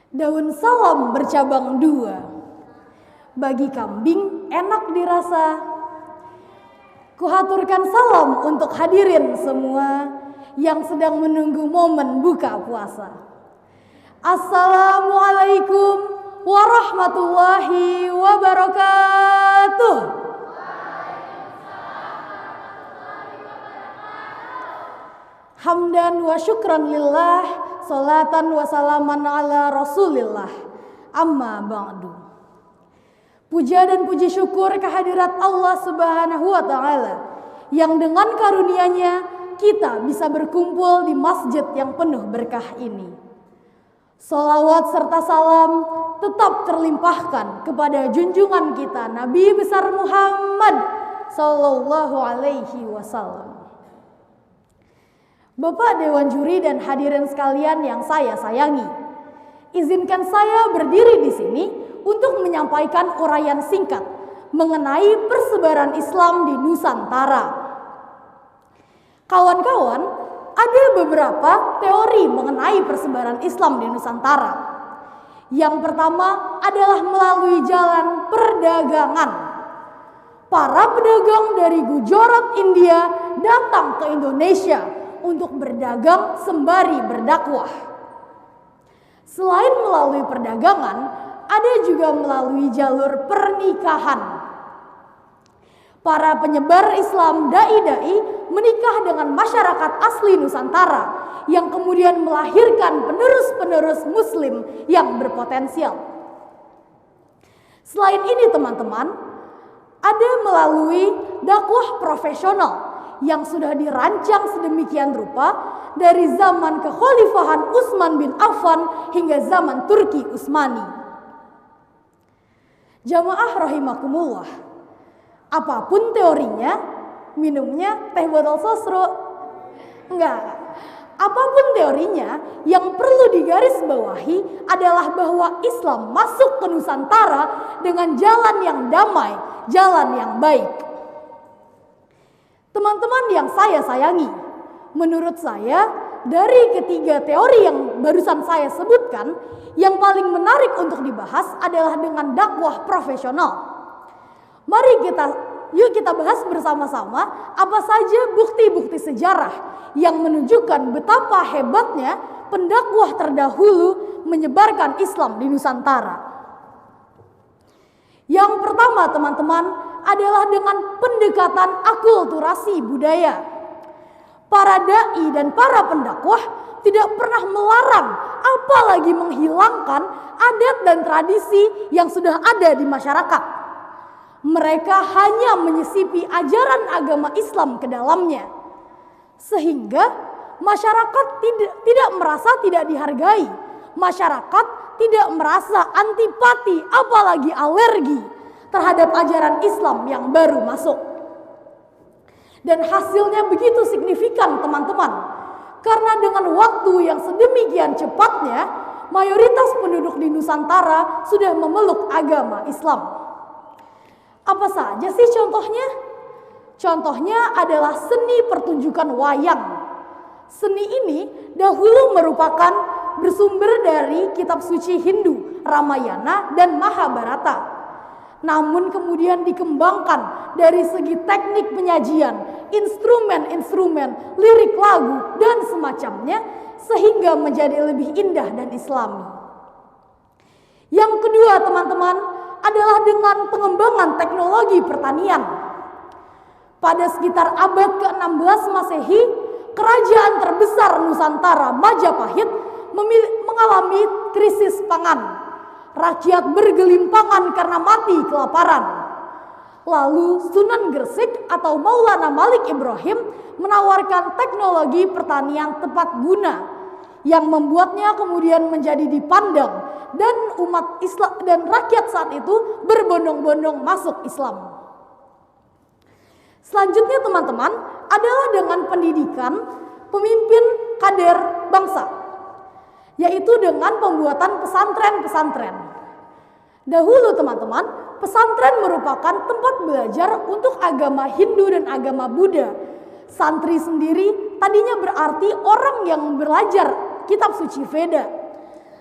Daun salam bercabang dua, bagi kambing enak dirasa. Kuhaturkan salam untuk hadirin semua yang sedang menunggu momen buka puasa. Assalamualaikum warahmatullahi wabarakatuh. Hamdan wa syukran lillah, salatan wa salaman ala rasulillah, amma ba'du. Puja dan puji syukur kehadirat Allah Subhanahu wa ta'ala yang dengan karunia-Nya kita bisa berkumpul di masjid yang penuh berkah ini. Salawat serta salam tetap terlimpahkan kepada junjungan kita Nabi besar Muhammad sallallahu alaihi wasallam. Bapak Dewan Juri dan hadirin sekalian yang saya sayangi, izinkan saya berdiri di sini untuk menyampaikan uraian singkat mengenai persebaran Islam di Nusantara. Kawan-kawan, ada beberapa teori mengenai persebaran Islam di Nusantara. Yang pertama adalah melalui jalan perdagangan. Para pedagang dari Gujarat, India datang ke Indonesia untuk berdagang sembari berdakwah. Selain melalui perdagangan, ada juga melalui jalur pernikahan. Para penyebar Islam dai-dai menikah dengan masyarakat asli Nusantara yang kemudian melahirkan penerus-penerus Muslim yang berpotensial. Selain ini teman-teman, ada melalui dakwah profesional yang sudah dirancang sedemikian rupa dari zaman kekhalifahan Utsman bin Affan hingga zaman Turki Utsmani. Jamaah rahimakumullah, apapun teorinya, minumnya teh botol sosro. Enggak. Apapun teorinya, yang perlu digarisbawahi adalah bahwa Islam masuk ke Nusantara dengan jalan yang damai, jalan yang baik. Teman-teman yang saya sayangi, menurut saya dari ketiga teori yang barusan saya sebutkan, yang paling menarik untuk dibahas adalah dengan dakwah profesional. Mari yuk kita bahas bersama-sama apa saja bukti-bukti sejarah yang menunjukkan betapa hebatnya pendakwah terdahulu menyebarkan Islam di Nusantara. Yang pertama teman-teman adalah dengan pendekatan akulturasi budaya. Para dai dan para pendakwah tidak pernah melarang apalagi menghilangkan adat dan tradisi yang sudah ada di masyarakat. Mereka hanya menyisipi ajaran agama Islam ke dalamnya. Sehingga masyarakat tidak merasa tidak dihargai. Masyarakat tidak merasa antipati apalagi alergi terhadap ajaran Islam yang baru masuk. Dan hasilnya begitu signifikan teman-teman. Karena dengan waktu yang sedemikian cepatnya, mayoritas penduduk di Nusantara sudah memeluk agama Islam. Apa saja sih contohnya? Contohnya adalah seni pertunjukan wayang. Seni ini dahulu merupakan bersumber dari kitab suci Hindu, Ramayana dan Mahabharata. Namun kemudian dikembangkan dari segi teknik penyajian, instrumen-instrumen, lirik lagu, dan semacamnya sehingga menjadi lebih indah dan islami. Yang kedua teman-teman adalah dengan pengembangan teknologi pertanian. Pada sekitar abad ke-16 Masehi, kerajaan terbesar Nusantara Majapahit mengalami krisis pangan. Rakyat bergelimpangan karena mati kelaparan. Lalu Sunan Gresik atau Maulana Malik Ibrahim menawarkan teknologi pertanian tepat guna yang membuatnya kemudian menjadi dipandang dan umat Islam dan rakyat saat itu berbondong-bondong masuk Islam. Selanjutnya teman-teman adalah dengan pendidikan pemimpin kader bangsa, yaitu dengan pembuatan pesantren-pesantren. Dahulu teman-teman, pesantren merupakan tempat belajar untuk agama Hindu dan agama Buddha. Santri sendiri tadinya berarti orang yang belajar kitab suci Veda.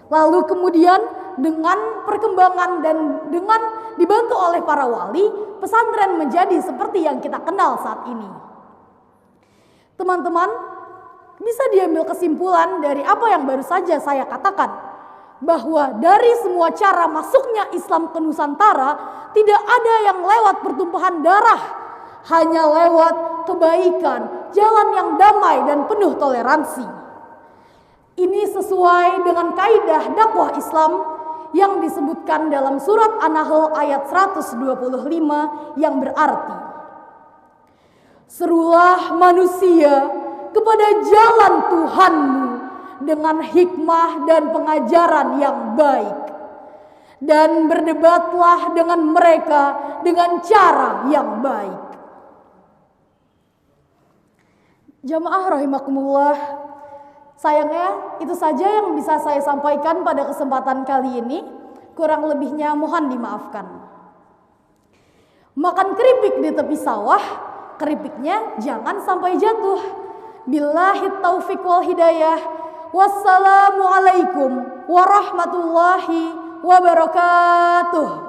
Lalu kemudian dengan perkembangan dan dengan dibantu oleh para wali, pesantren menjadi seperti yang kita kenal saat ini. Teman-teman, bisa diambil kesimpulan dari apa yang baru saja saya katakan, bahwa dari semua cara masuknya Islam ke Nusantara, tidak ada yang lewat pertumpahan darah, hanya lewat kebaikan, jalan yang damai dan penuh toleransi. Ini sesuai dengan kaidah dakwah Islam yang disebutkan dalam surat An-Nahl ayat 125 yang berarti, serulah manusia kepada jalan Tuhanmu dengan hikmah dan pengajaran yang baik, dan berdebatlah dengan mereka dengan cara yang baik. Jamaah rahimakumullah, sayangnya itu saja yang bisa saya sampaikan pada kesempatan kali ini. Kurang lebihnya mohon dimaafkan. Makan keripik di tepi sawah, keripiknya jangan sampai jatuh. Billahi taufiq wal hidayah. Wassalamualaikum warahmatullahi wabarakatuh.